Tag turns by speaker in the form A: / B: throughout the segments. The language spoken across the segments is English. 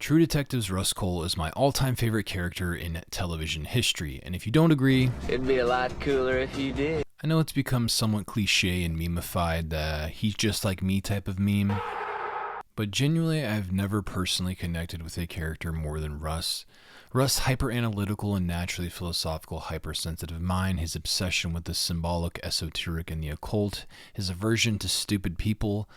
A: True Detective's Rust Cohle is my all-time favorite character in television history, and if you don't agree,
B: it'd be a lot cooler if you did.
A: I know it's become somewhat cliche and memeified, the he's just like me type of meme, but genuinely I've never personally connected with a character more than Russ. Russ' hyper-analytical and naturally philosophical hypersensitive mind, his obsession with the symbolic, esoteric, and the occult, his aversion to stupid people,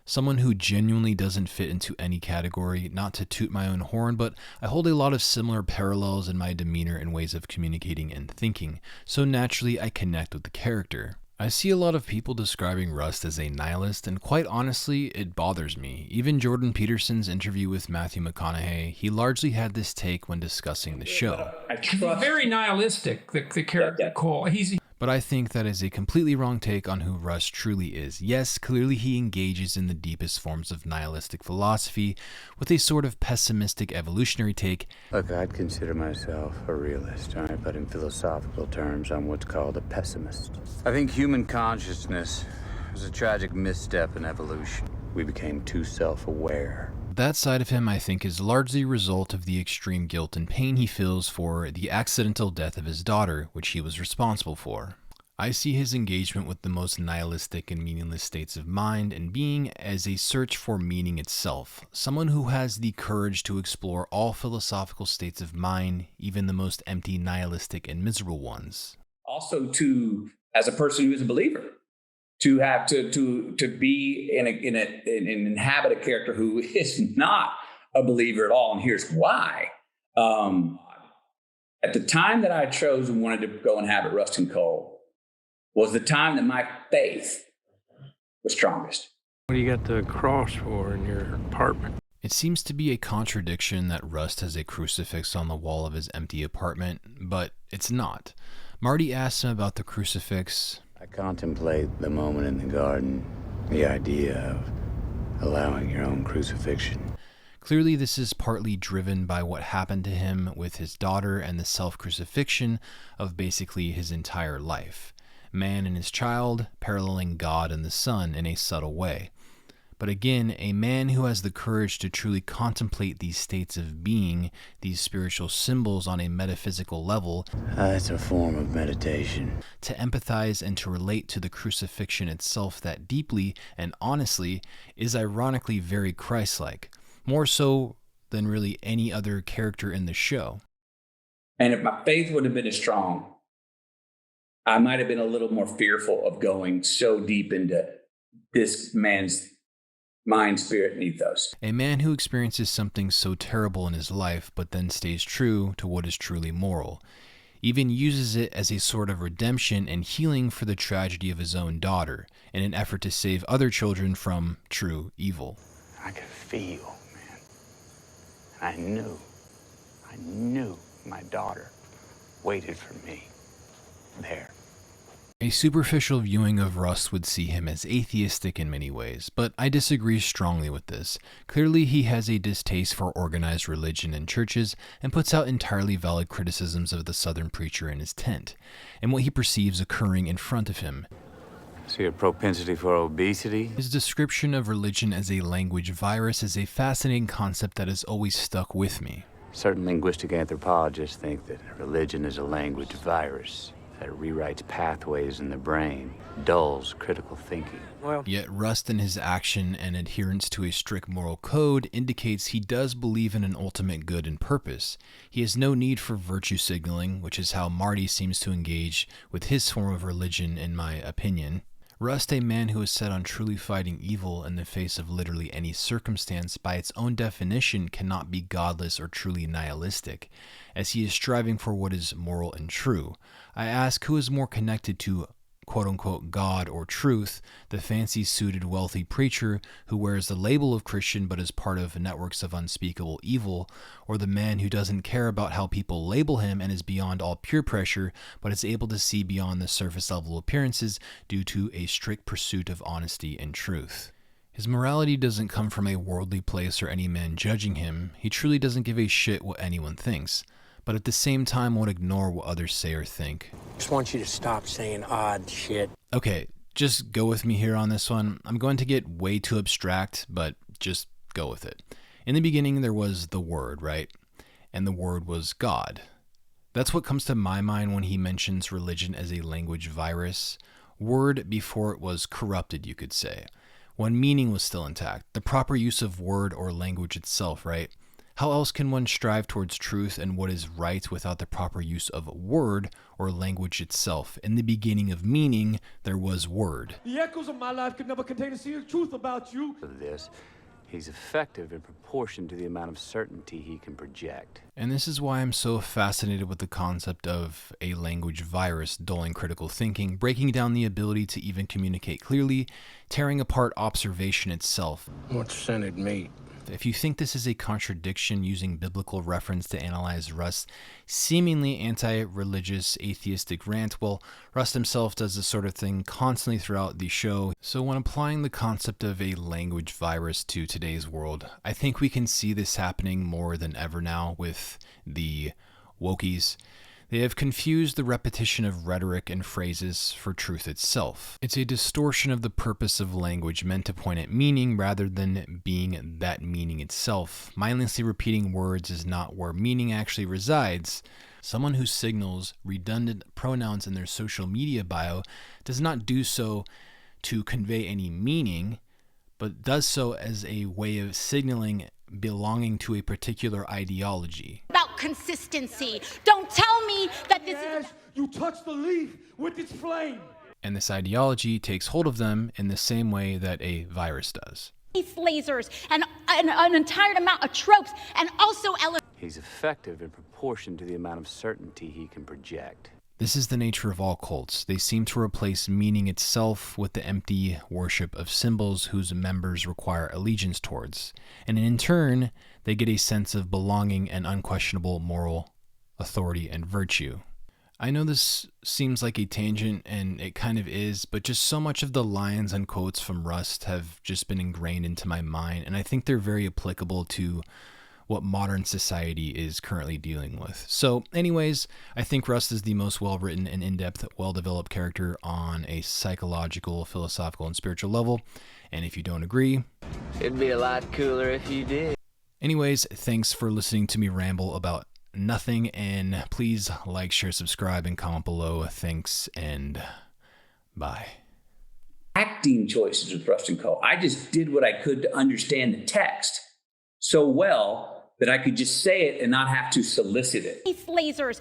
A: someone who genuinely doesn't fit into any category, not to toot my own horn, but I hold a lot of similar parallels in my demeanor and ways of communicating and thinking, so naturally I connect with the character. I see a lot of people describing Rust as a nihilist, and quite honestly, it bothers me. Even Jordan Peterson's interview with Matthew McConaughey, he largely had this take when discussing the show.
C: He's very nihilistic, the character Cole.
A: But I think that is a completely wrong take on who Russ truly is. Yes, clearly he engages in the deepest forms of nihilistic philosophy with a sort of pessimistic evolutionary take.
D: Look, I'd consider myself a realist, all right? But in philosophical terms, I'm what's called a pessimist. I think human consciousness was a tragic misstep in evolution. We became too self-aware.
A: That side of him, I think, is largely a result of the extreme guilt and pain he feels for the accidental death of his daughter, which he was responsible for. I see his engagement with the most nihilistic and meaningless states of mind and being as a search for meaning itself, someone who has the courage to explore all philosophical states of mind, even the most empty, nihilistic, and miserable ones.
E: Also, as a person who is a believer, to have to be inhabit a character who is not a believer at all, and here's why. At the time that I chose and wanted to go inhabit Rust Cohle was the time that my faith was strongest.
C: What do you got the cross for in your apartment?
A: It seems to be a contradiction that Rust has a crucifix on the wall of his empty apartment, but it's not. Marty asks him about the crucifix.
D: I contemplate the moment in the garden, the idea of allowing your own crucifixion.
A: Clearly, this is partly driven by what happened to him with his daughter and the self-crucifixion of basically his entire life. Man and his child, paralleling God and the Son in a subtle way. But again, a man who has the courage to truly contemplate these states of being, these spiritual symbols on a metaphysical level,
D: It's a form of meditation.
A: to empathize and to relate to the crucifixion itself that deeply and honestly is ironically very Christ-like, more so than really any other character in the show.
E: And if my faith would have been as strong, I might have been a little more fearful of going so deep into this man's mind, spirit, and ethos.
A: A man who experiences something so terrible in his life, but then stays true to what is truly moral, even uses it as a sort of redemption and healing for the tragedy of his own daughter, in an effort to save other children from true evil.
D: I could feel, man. I knew my daughter waited for me there.
A: A superficial viewing of Rust would see him as atheistic in many ways, but I disagree strongly with this. Clearly, he has a distaste for organized religion and churches and puts out entirely valid criticisms of the Southern preacher in his tent, and what he perceives occurring in front of him.
D: See a propensity for obesity?
A: His description of religion as a language virus is a fascinating concept that has always stuck with me.
D: Certain linguistic anthropologists think that religion is a language virus that rewrites pathways in the brain, dulls critical thinking.
A: Yet Rust in his action and adherence to a strict moral code indicates he does believe in an ultimate good and purpose. He has no need for virtue signaling, which is how Marty seems to engage with his form of religion, in my opinion. Rust, a man who is set on truly fighting evil in the face of literally any circumstance, by its own definition cannot be godless or truly nihilistic, as he is striving for what is moral and true. I ask, who is more connected to quote-unquote God or truth, the fancy-suited wealthy preacher who wears the label of Christian but is part of networks of unspeakable evil, or the man who doesn't care about how people label him and is beyond all peer pressure but is able to see beyond the surface-level appearances due to a strict pursuit of honesty and truth? His morality doesn't come from a worldly place or any man judging him. He truly doesn't give a shit what anyone thinks, but at the same time won't ignore what others say or think.
F: Just want you to stop saying odd shit.
A: Okay, just go with me here on this one. I'm going to get way too abstract, but just go with it. In the beginning, there was the Word, right? And the Word was God. That's what comes to my mind when he mentions religion as a language virus. Word before it was corrupted, you could say. When meaning was still intact. The proper use of word or language itself, right? How else can one strive towards truth and what is right without the proper use of word or language itself? In the beginning of meaning, there was word.
G: The echoes of my life could never contain a single truth about you.
D: This, he's effective in proportion to the amount of certainty he can project.
A: And this is why I'm so fascinated with the concept of a language virus, dulling critical thinking, breaking down the ability to even communicate clearly, tearing apart observation itself.
F: What's scented meat?
A: If you think this is a contradiction using biblical reference to analyze Rust's seemingly anti-religious atheistic rant, well, Rust himself does this sort of thing constantly throughout the show. So when applying the concept of a language virus to today's world, I think we can see this happening more than ever now with the wokies. They have confused the repetition of rhetoric and phrases for truth itself. It's a distortion of the purpose of language meant to point at meaning rather than being that meaning itself. Mindlessly repeating words is not where meaning actually resides. Someone who signals redundant pronouns in their social media bio does not do so to convey any meaning, but does so as a way of signaling belonging to a particular ideology.
H: About consistency. Don't tell me that this
G: As you touch the leaf with its flame.
A: And this ideology takes hold of them in the same way that a virus does.
H: is lasers and an entire amount of tropes and also
D: He's effective in proportion to the amount of certainty he can project.
A: This is the nature of all cults. They seem to replace meaning itself with the empty worship of symbols whose members require allegiance towards. And in turn, they get a sense of belonging and unquestionable moral authority and virtue. I know this seems like a tangent, and it kind of is, but just so much of the lines and quotes from Rust have just been ingrained into my mind, and I think they're very applicable to what modern society is currently dealing with. So anyways, I think Rust is the most well-written and in-depth, well-developed character on a psychological, philosophical, and spiritual level. And if you don't agree,
B: It'd be a lot cooler if you did.
A: anyways, thanks for listening to me ramble about nothing, and please like, share, subscribe, and comment below. Thanks, and bye.
E: Acting choices with Rust Cohle. I just did what I could to understand the text so well that I could just say it and not have to solicit it.
H: lasers